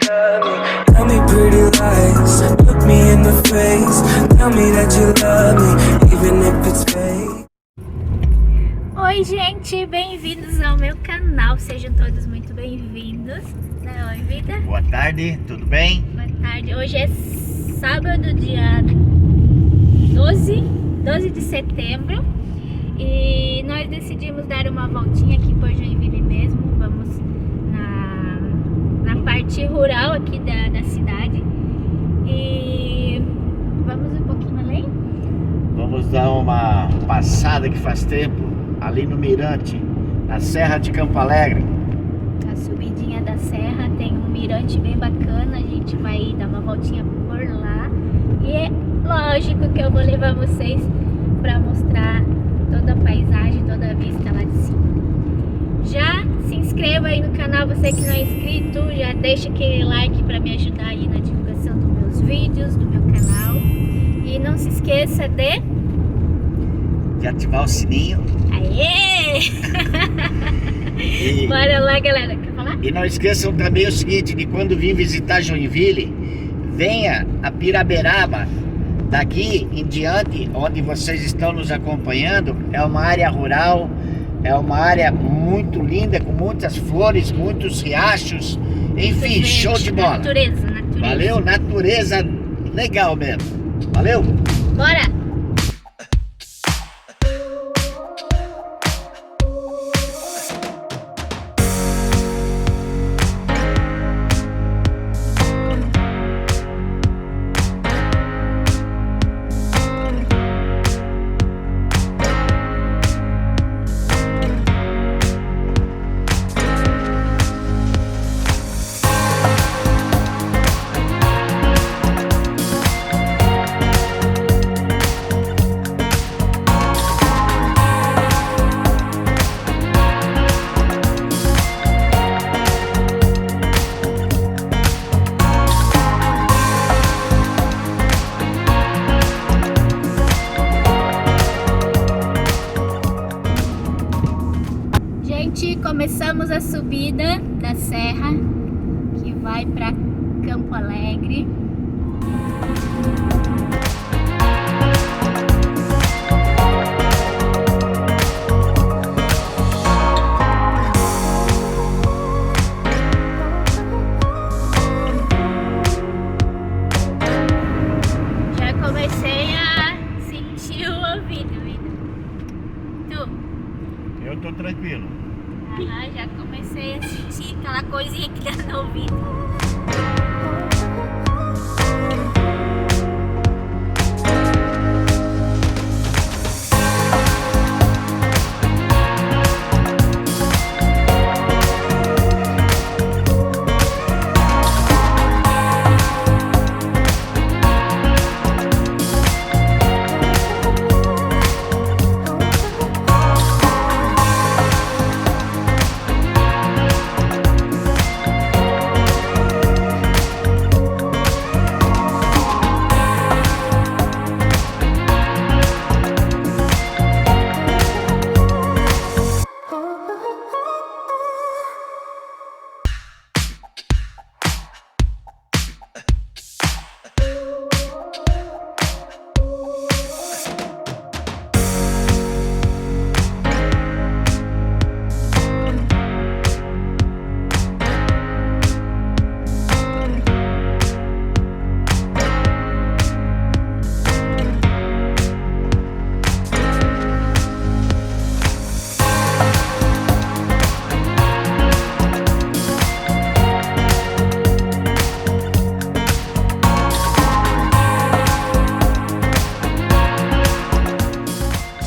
Tell me pretty lies, look me in the face. Tell me that you love me, even if it's fake. Oi gente, bem-vindos ao meu canal, sejam todos muito bem-vindos. Oi, vida. Boa tarde, tudo bem? Boa tarde, hoje é sábado, dia 12 de setembro. E nós decidimos dar uma voltinha aqui por Joinville mesmo. Vamos na parte rural aqui da cidade. E vamos um pouquinho além? Vamos dar uma passada que faz tempo ali no Mirante, na Serra de Campo Alegre. A subidinha da serra tem um mirante bem bacana. A gente vai dar uma voltinha por lá. E é lógico que eu vou levar vocês para mostrar toda a paisagem, toda a vista lá de cima. Já se inscreva aí no canal, você que não é inscrito, já deixa aquele like para me ajudar aí na divulgação dos meus vídeos, do meu canal. E não se esqueça de ativar o sininho. Aê! Bora lá, galera. Quer falar? E não esqueçam também o seguinte, de quando vir visitar Joinville, venha a Piraberaba. Daqui em diante, onde vocês estão nos acompanhando, é uma área rural, é uma área muito linda, com muitas flores, muitos riachos, enfim, show de bola. Natureza. Valeu, natureza legal mesmo. Valeu? Bora! Começamos a subida da serra que vai para Campo Alegre. Já comecei a sentir o ouvido, Tu? Eu tô tranquilo. Já comecei a sentir aquela coisinha que dá no ouvido.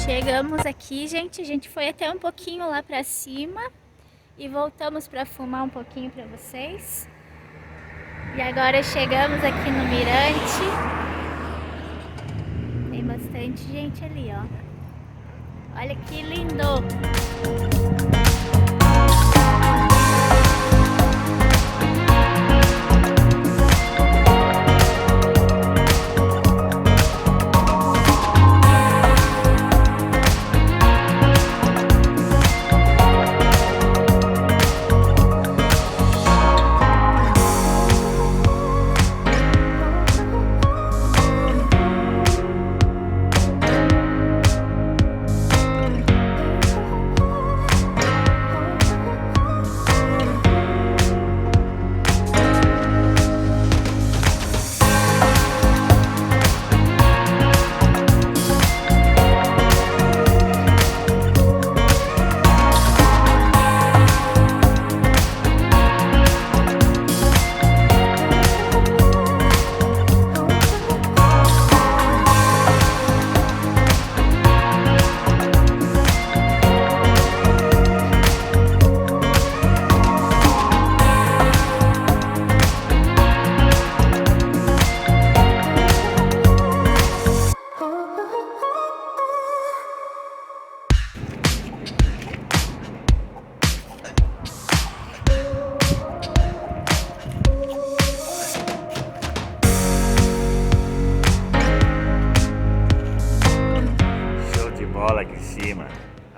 Chegamos aqui, gente. A gente foi até um pouquinho lá pra cima e voltamos pra fumar um pouquinho pra vocês. E agora chegamos aqui no Mirante. Tem bastante gente ali, ó. Olha que lindo!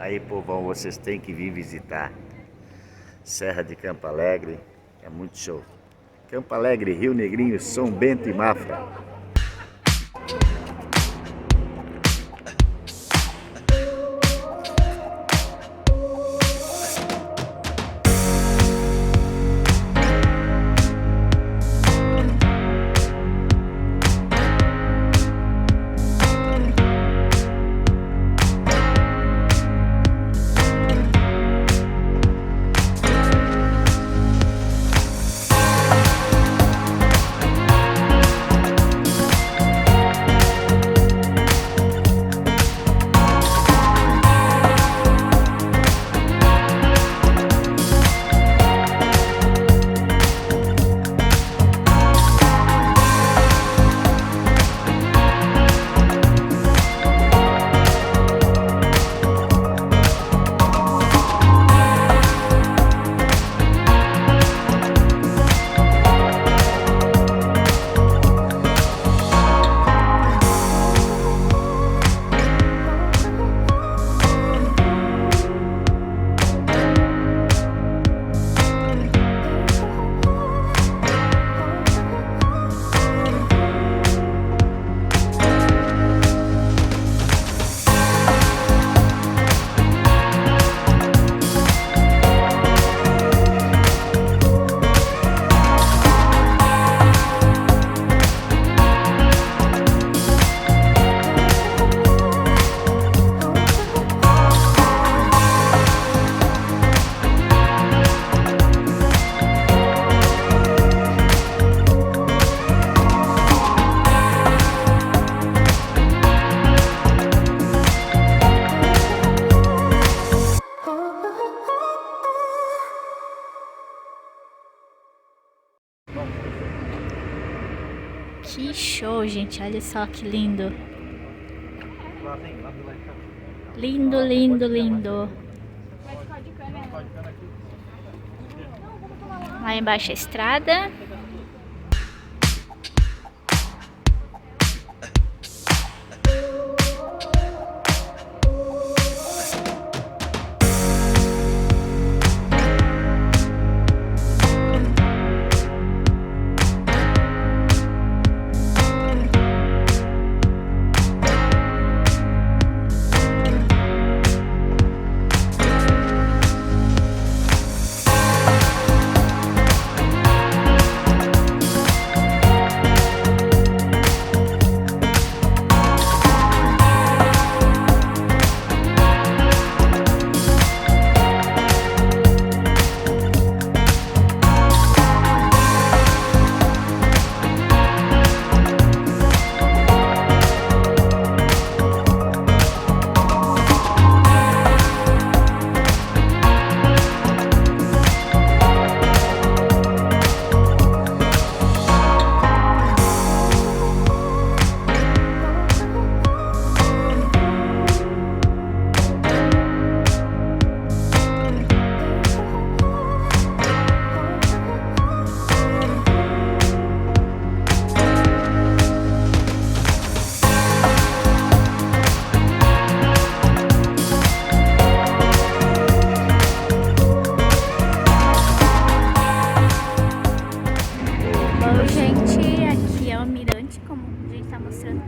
Aí, povão, vocês têm que vir visitar. Serra de Campo Alegre, é muito show. Campo Alegre, Rio Negrinho, São Bento e Mafra. Que show, gente. Olha só que lindo. Lindo, lindo, lindo. Lá embaixo a estrada.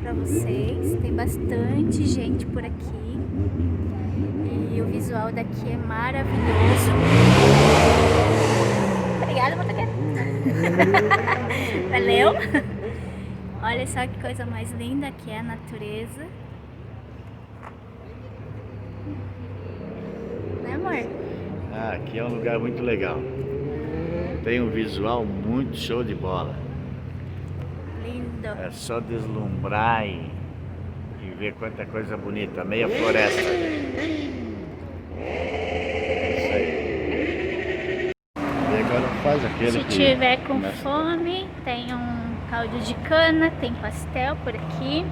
Pra vocês, tem bastante gente por aqui e o visual daqui é maravilhoso. Obrigada, motoqueiro. Valeu. Olha só que coisa mais linda que é a natureza, né, amor? Ah, aqui é um lugar muito legal. Tem um visual muito show de bola. Lindo. É só deslumbrar e ver quanta coisa bonita. Meia floresta. Isso aí. E agora faz aquele Se que tiver com começa... fome, tem um caldo de cana, tem pastel por aqui.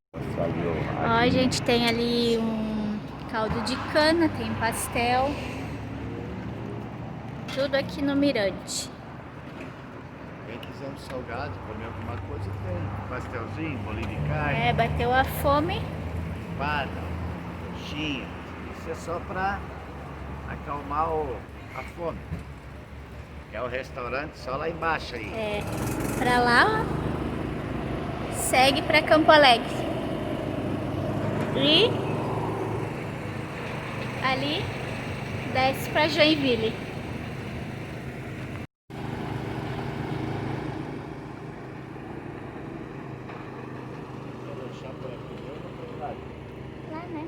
Ó, gente, tem ali um caldo de cana, tem pastel. Tudo aqui no Mirante. Quem quiser um salgado, comer alguma coisa, tem pastelzinho, bolinho de carne. É, bateu a fome. Empada, coxinha, Isso é só para acalmar a fome. Que é o restaurante só lá embaixo aí. É, pra lá, ó. Segue pra Campo Alegre. E ali desce pra Joinville. Vou deixar por aqui mesmo, por lá. Lá, né?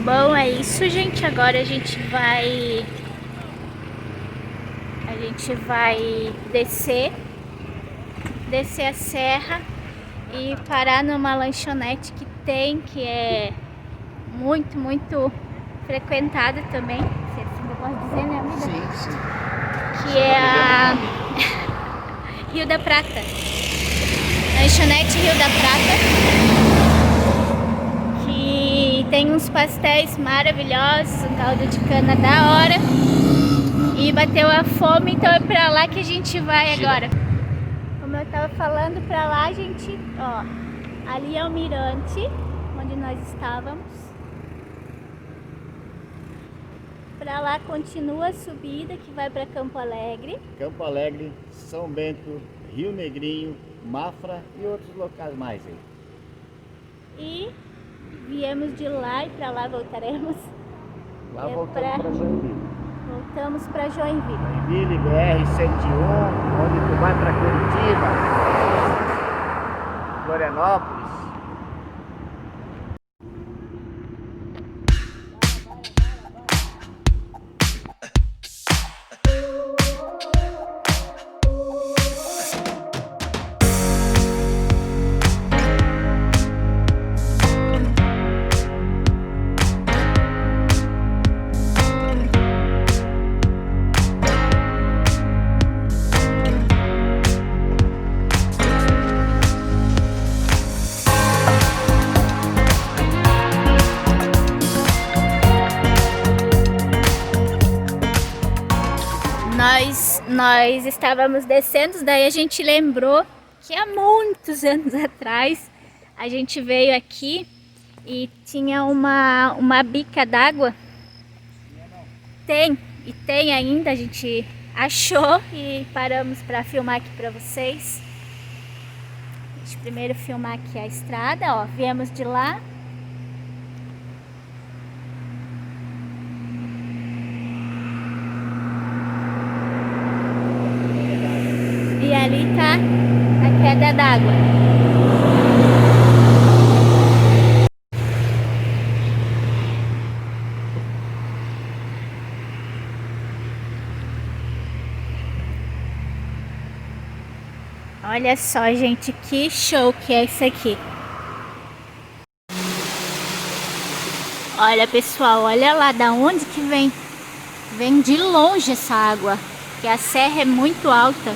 Bom, é isso, gente. Agora a gente vai descer a serra e parar numa lanchonete que é muito frequentada também. Se assim eu posso dizer, né, amiga? Sim, sim. Que é a Rio da Prata. Lanchonete Rio da Prata. Que tem uns pastéis maravilhosos, um caldo de cana da hora. E bateu a fome, então é pra lá que a gente vai agora. Como eu tava falando, pra lá a gente, ó, ali é o Mirante, onde nós estávamos. Pra lá continua a subida que vai pra Campo Alegre. Campo Alegre, São Bento, Rio Negrinho, Mafra e outros locais mais aí. E viemos de lá e pra lá voltaremos. Lá É voltamos pra- para Joinville. Voltamos pra Joinville. Joinville, BR-101, onde tu vai para Curitiba, Florianópolis. Nós estávamos descendo, daí a gente lembrou que há muitos anos atrás a gente veio aqui e tinha uma bica d'água. E tem ainda, a gente achou e paramos para filmar aqui para vocês. Deixa eu primeiro filmar aqui a estrada, ó, viemos de lá. E ali tá a queda d'água. Olha só, gente, que show que é isso aqui. Olha, pessoal, olha lá da onde que vem. Vem de longe essa água, que a serra é muito alta.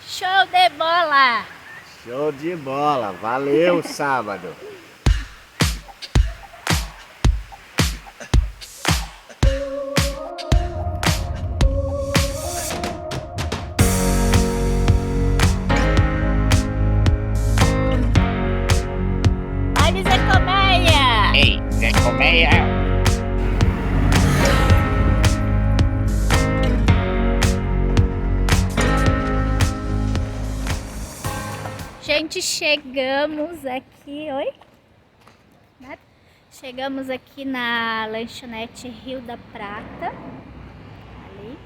Show de bola! Show de bola, valeu sábado. Olha, Zé Colmeia! Ei, Zé Colmeia. Gente, chegamos aqui, oi? Nada? Chegamos aqui na lanchonete Rio da Prata, ali.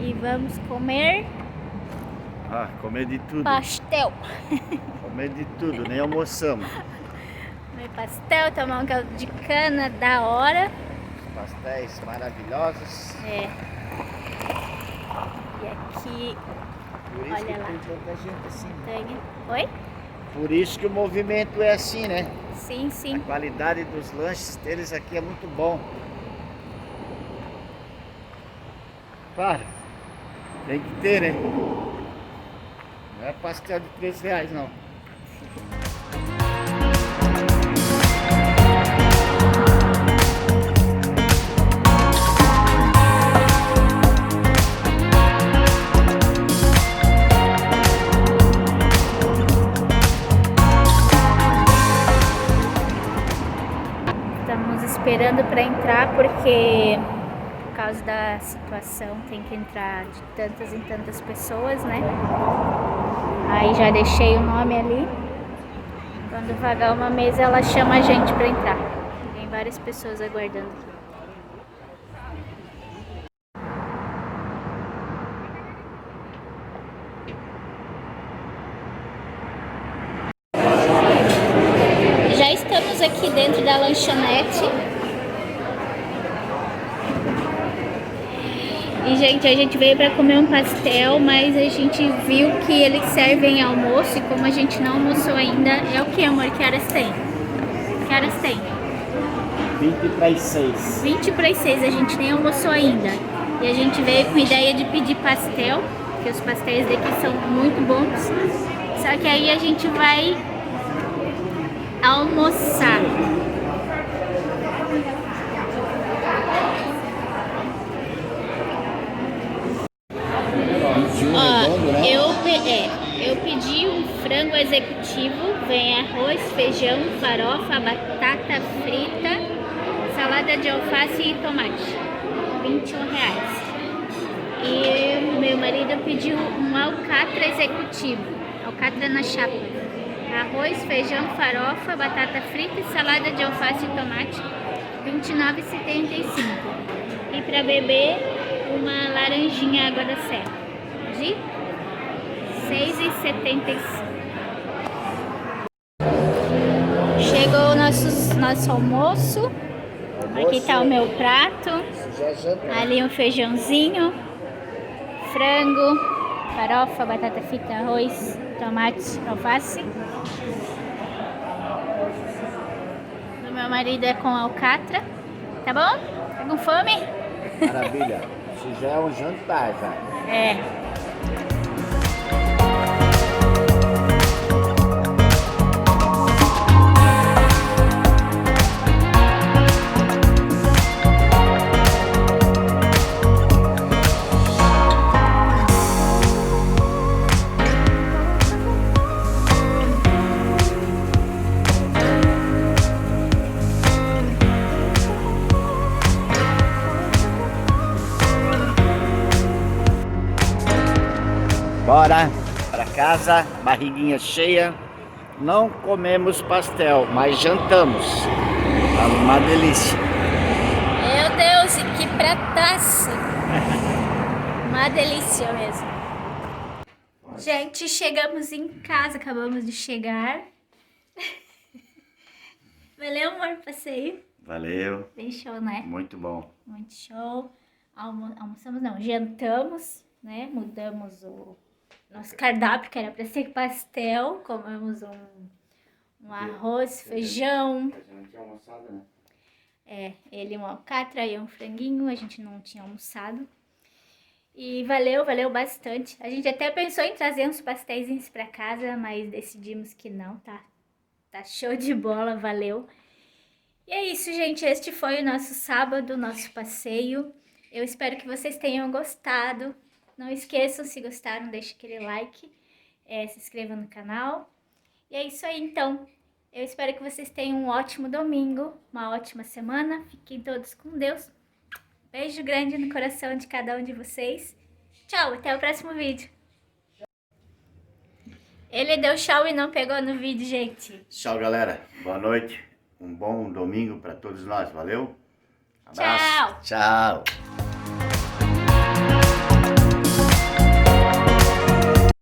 E vamos comer Comer de tudo. pastel. Comer de tudo, nem almoçamos. Comer pastel, tomar um caldo de cana da hora. Pastéis maravilhosos. É. E aqui, Por isso olha que lá. tem tanta gente assim. tem... Oi? Por isso que o movimento é assim, né? Sim, A sim. qualidade dos lanches deles aqui é muito bom. Claro, tem que ter, né? Não é pastel de R$ 3 não. Estamos esperando para entrar porque por causa da situação tem que entrar de tantas em tantas pessoas, né? Aí já deixei o nome ali. Quando vagar uma mesa ela chama a gente para entrar. Tem várias pessoas aguardando aqui. Já estamos aqui dentro da lanchonete. E, gente, a gente veio para comer um pastel, mas a gente viu que eles servem almoço e como a gente não almoçou ainda, é o que, amor? Que horas tem? Que horas tem? 20 para as 6. 20 para as 6, a gente nem almoçou ainda. E a gente veio com ideia de pedir pastel, porque os pastéis daqui são muito bons. Só que aí a gente vai almoçar. Redondo, né? Eu pedi um frango executivo, vem arroz, feijão, farofa, batata frita, salada de alface e tomate, R$ 21. E meu marido pediu um alcatra executivo, alcatra na chapa, arroz, feijão, farofa, batata frita e salada de alface e tomate, R$ 29,75. E para beber, uma laranjinha água da serra, de R$ 6,75. Chegou o nosso almoço. Aqui tá o meu prato. Ali um feijãozinho, frango, farofa, batata frita, arroz, tomate, alface. Do meu marido é com alcatra. Tá bom? Tá com fome? Maravilha. Isso já é um jantar, já. É. Bora para casa, barriguinha cheia. Não comemos pastel, mas jantamos. Tá uma delícia. Meu Deus, e que prataço! Uma delícia mesmo. Gente, chegamos em casa, acabamos de chegar. Valeu, amor, passeio. Valeu. Bem show, né? Muito bom. Muito show. Almoçamos não, jantamos, né? Mudamos o nosso cardápio, que era para ser pastel. Comemos um arroz, feijão. A gente não tinha almoçado, né? Ele um alcatra e um franguinho, a gente não tinha almoçado. E valeu bastante. A gente até pensou em trazer uns pastéis pra casa, mas decidimos que não, tá? Tá show de bola, valeu. E é isso, gente. Este foi o nosso sábado, nosso passeio. Eu espero que vocês tenham gostado. Não esqueçam, se gostaram, deixe aquele like, se inscreva no canal. E é isso aí, então. Eu espero que vocês tenham um ótimo domingo, uma ótima semana. Fiquem todos com Deus. Beijo grande no coração de cada um de vocês. Tchau, até o próximo vídeo. Ele deu tchau e não pegou no vídeo, gente. Tchau, galera. Boa noite. Um bom domingo para todos nós. Valeu. Abraço. Tchau. Tchau.